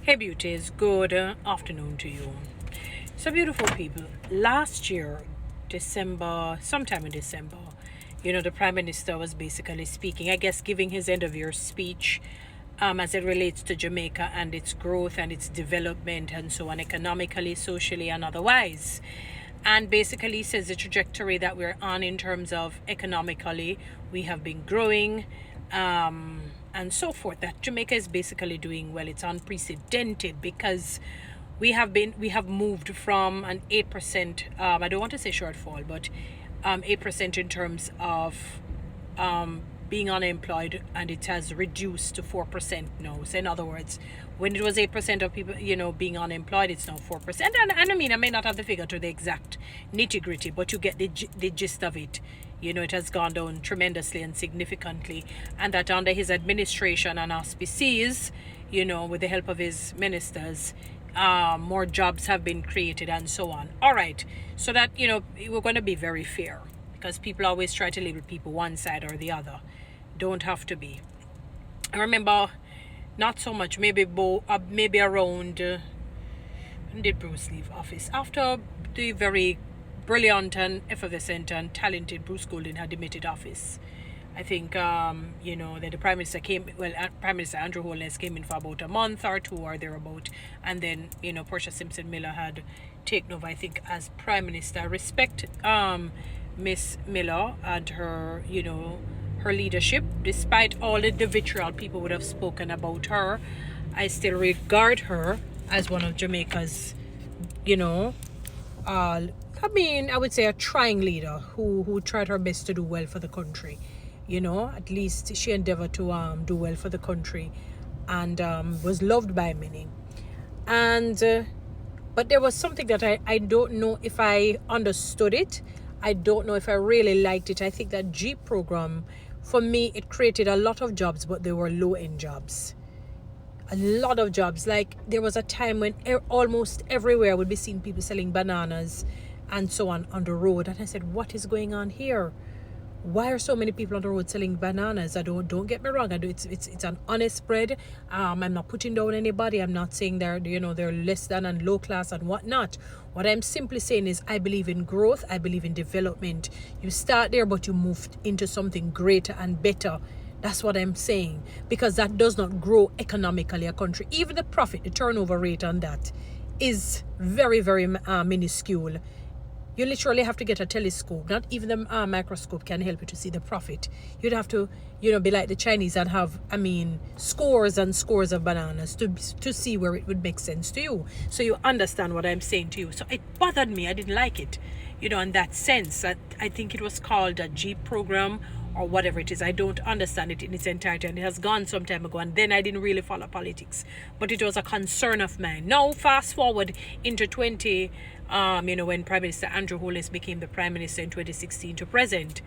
Hey beauties, good afternoon to you. So beautiful people, last year, sometime in December, the Prime Minister was basically speaking, I guess giving his end of year speech as it relates to Jamaica and its growth and its development and so on, economically, socially, and otherwise. And basically says the trajectory that we're on in terms of economically, we have been growing. And so forth, that Jamaica is basically doing well. It's unprecedented because we have moved from an 8%, I don't want to say shortfall, but 8% in terms of being unemployed, and it has reduced to 4% now. So in other words, when it was 8% of people being unemployed, it's now 4%. And I mean, I may not have the figure to the exact nitty gritty, but you get the gist of it. It has gone down tremendously and significantly, and that under his administration and auspices, with the help of his ministers, more jobs have been created and so on. All right, so that we're going to be very fair, because people always try to label people one side or the other. Don't have to be. I remember, not so much, maybe around when did Bruce leave office? After the very brilliant and effervescent and talented Bruce Golding had demitted office. I think, that the Prime Minister Prime Minister Andrew Holness came in for about a month or two or thereabout. And then, Portia Simpson Miller had taken over, I think, as Prime Minister. I respect Miss Miller and her, her leadership. Despite all the vitriol people would have spoken about her, I still regard her as one of Jamaica's, I would say a trying leader who tried her best to do well for the country. At least she endeavored to do well for the country, and was loved by many. And but there was something that I don't know if I understood it. I don't know if I really liked it. I think that G program, for me, it created a lot of jobs, but they were low-end jobs. A lot of jobs. Like, there was a time when almost everywhere I would be seeing people selling bananas and so on the road, and I said, what is going on here? Why are so many people on the road selling bananas? Don't get me wrong, it's an honest bread. I'm not putting down anybody. I'm not saying they're less than and low class and whatnot. What I'm simply saying is, I believe in growth, I believe in development. You start there, but you move into something greater and better. That's what I'm saying, because that does not grow economically a country. Even the profit, the turnover rate on that is very, very minuscule. You literally have to get a telescope. Not even the microscope can help you to see the profit. You'd have to, be like the Chinese and have, scores and scores of bananas to see where it would make sense to you. So you understand what I'm saying to you. So it bothered me. I didn't like it, in that sense. I think it was called a G program or whatever it is. I don't understand it in its entirety, and it has gone some time ago, and then I didn't really follow politics, but it was a concern of mine. Now fast forward into when Prime Minister Andrew Holness became the Prime Minister in 2016 to present,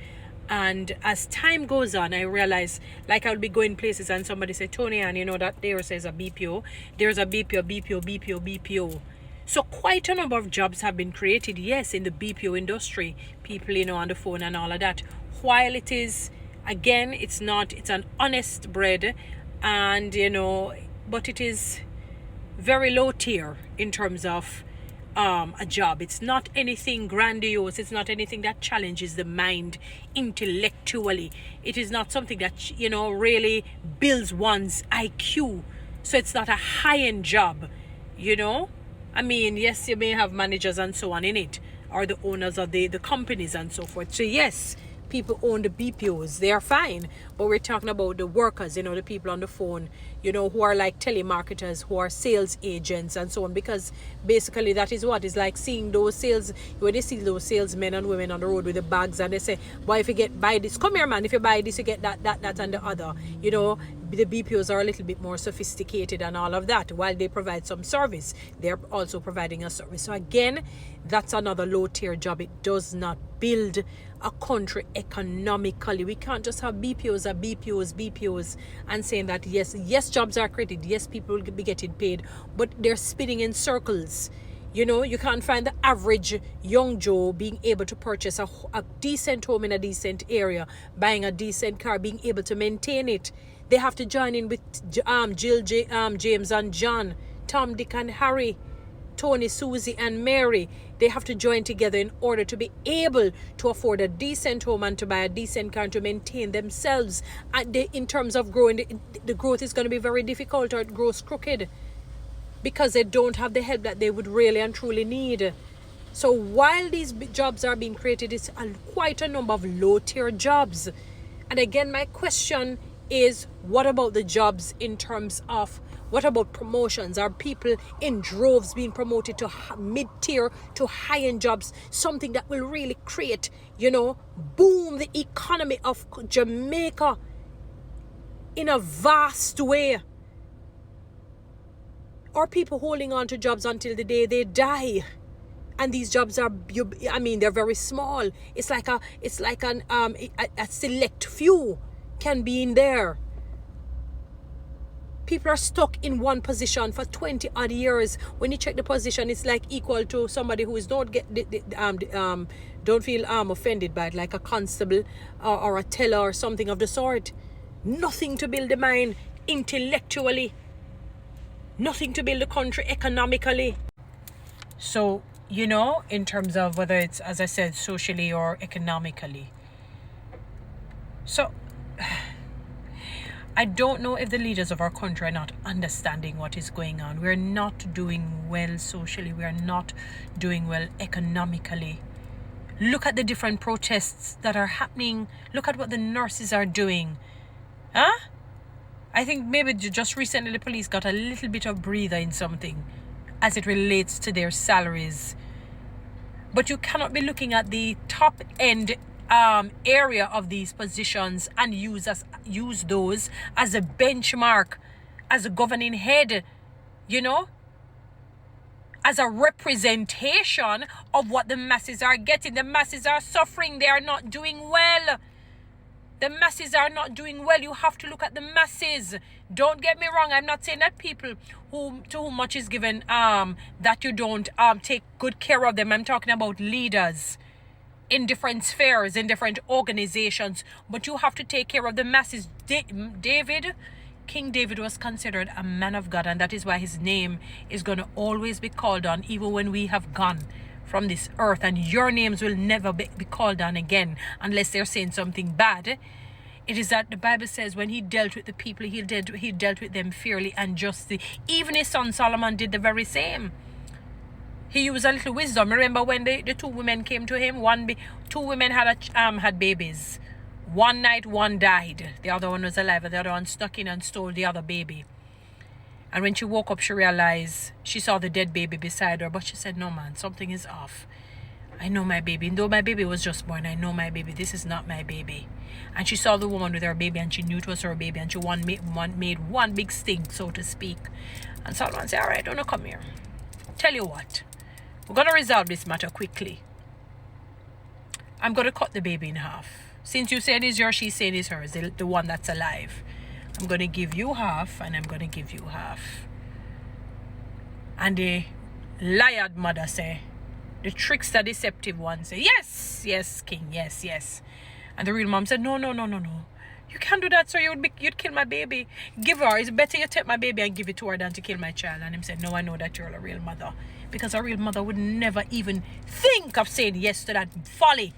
and as time goes on, I realize, like, I'll be going places and somebody say, Toni-Ann, that there says a BPO, there's a BPO. So quite a number of jobs have been created, yes, in the BPO industry. People, on the phone and all of that. While it is, again, it's an honest bread, and, but it is very low tier in terms of a job. It's not anything grandiose. It's not anything that challenges the mind intellectually. It is not something that, really builds one's IQ. So it's not a high-end job, yes, you may have managers and so on in it, or the owners of the companies and so forth. So yes, people own the BPOs, they are fine, but we're talking about the workers, the people on the phone, who are like telemarketers, who are sales agents and so on, because basically that is what is like seeing those when they see those salesmen and women on the road with the bags, and they say, boy, if you buy this, come here man, if you buy this you get that and the other. The BPOs are a little bit more sophisticated and all of that. While they provide some service, they're also providing a service. So again, that's another low tier job. It does not build a country economically. We can't just have BPOs and saying that yes, jobs are created, yes, people will be getting paid, but they're spinning in circles. You can't find the average young Joe being able to purchase a decent home in a decent area, buying a decent car, being able to maintain it. They have to join in with Jill, James and John Tom, Dick, and Harry, Tony, Susie, and Mary. They have to join together in order to be able to afford a decent home and to buy a decent car and to maintain themselves. And in terms of growing, the growth is going to be very difficult, or it grows crooked, because they don't have the help that they would really and truly need. So while these jobs are being created, it's quite a number of low-tier jobs. And again, my question is, what about the jobs in terms of, what about promotions? Are people in droves being promoted to mid-tier, to high-end jobs? Something that will really create, boom the economy of Jamaica in a vast way. Or people holding on to jobs until the day they die, and these jobs are, they're very small. It's like a select few can be in there. People are stuck in one position for 20 odd years. When you check the position, it's like equal to somebody who is don't feel offended by it, like a constable or a teller or something of the sort. Nothing to build the mind intellectually. Nothing to build the country economically. So, in terms of whether it's, as I said, socially or economically. So, I don't know if the leaders of our country are not understanding what is going on. We're not doing well socially. We are not doing well economically. Look at the different protests that are happening. Look at what the nurses are doing. Huh? I think maybe just recently the police got a little bit of breather in something as it relates to their salaries. But you cannot be looking at the top end area of these positions and use those as a benchmark, as a governing head, as a representation of what the masses are getting. The masses are suffering. They are not doing well. The masses are not doing well. You have to look at the masses. Don't get me wrong. I'm not saying that people to whom much is given, that you don't take good care of them. I'm talking about leaders in different spheres, in different organizations. But you have to take care of the masses. King David was considered a man of God, and that is why his name is going to always be called on, even when we have gone from this earth, and your names will never be called on again unless they're saying something bad. It is that the Bible says when he dealt with the people, he dealt with them fairly and justly. Even his son Solomon did the very same. He used a little wisdom. Remember when the two women came to him? Two women had babies. One night, one died. The other one was alive, and the other one snuck in and stole the other baby. And when she woke up, she realized she saw the dead baby beside her. But she said, no, man, something is off. I know my baby. And though my baby was just born, I know my baby. This is not my baby. And she saw the woman with her baby, and she knew it was her baby. And she made one big stink, so to speak. And Solomon said, all right, don't come here. Tell you what. We're going to resolve this matter quickly. I'm going to cut the baby in half. Since you said it's yours, she's saying it's hers, the one that's alive. I'm going to give you half, and I'm going to give you half. And the liar mother say, the trickster, deceptive one say, yes, king, yes. And the real mom said, no. You can't do that, sir. You'd kill my baby. Give her. It's better you take my baby and give it to her than to kill my child. And him said, no, I know that you're a real mother. Because a real mother would never even think of saying yes to that folly.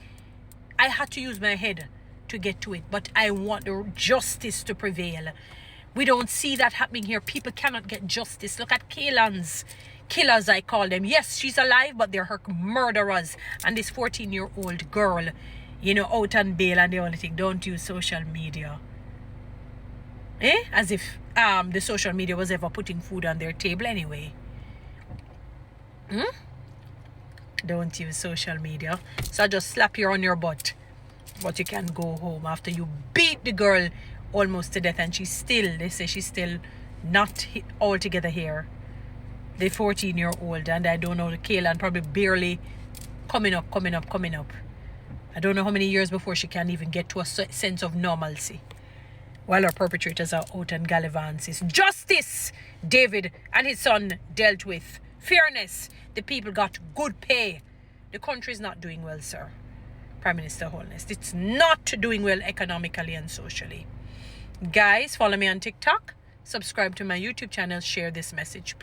I had to use my head to get to it, but I want the justice to prevail. We don't see that happening here. People cannot get justice. Look at Kaylan's killers, I call them. Yes, she's alive, but they're her murderers. And this 14-year-old girl, out on bail, and the only thing, don't use social media. As if the social media was ever putting food on their table anyway. Don't use social media. So I just slap you on your butt. But you can go home after you beat the girl almost to death, and they say she's still not altogether here. The 14-year-old, and I don't know, the Kaylan probably barely coming up. I don't know how many years before she can even get to a sense of normalcy. While our perpetrators are out and gallivances. Justice, David and his son dealt with. Fairness, the people got good pay. The country is not doing well, sir. Prime Minister Holness. It's not doing well economically and socially. Guys, follow me on TikTok. Subscribe to my YouTube channel. Share this message, please.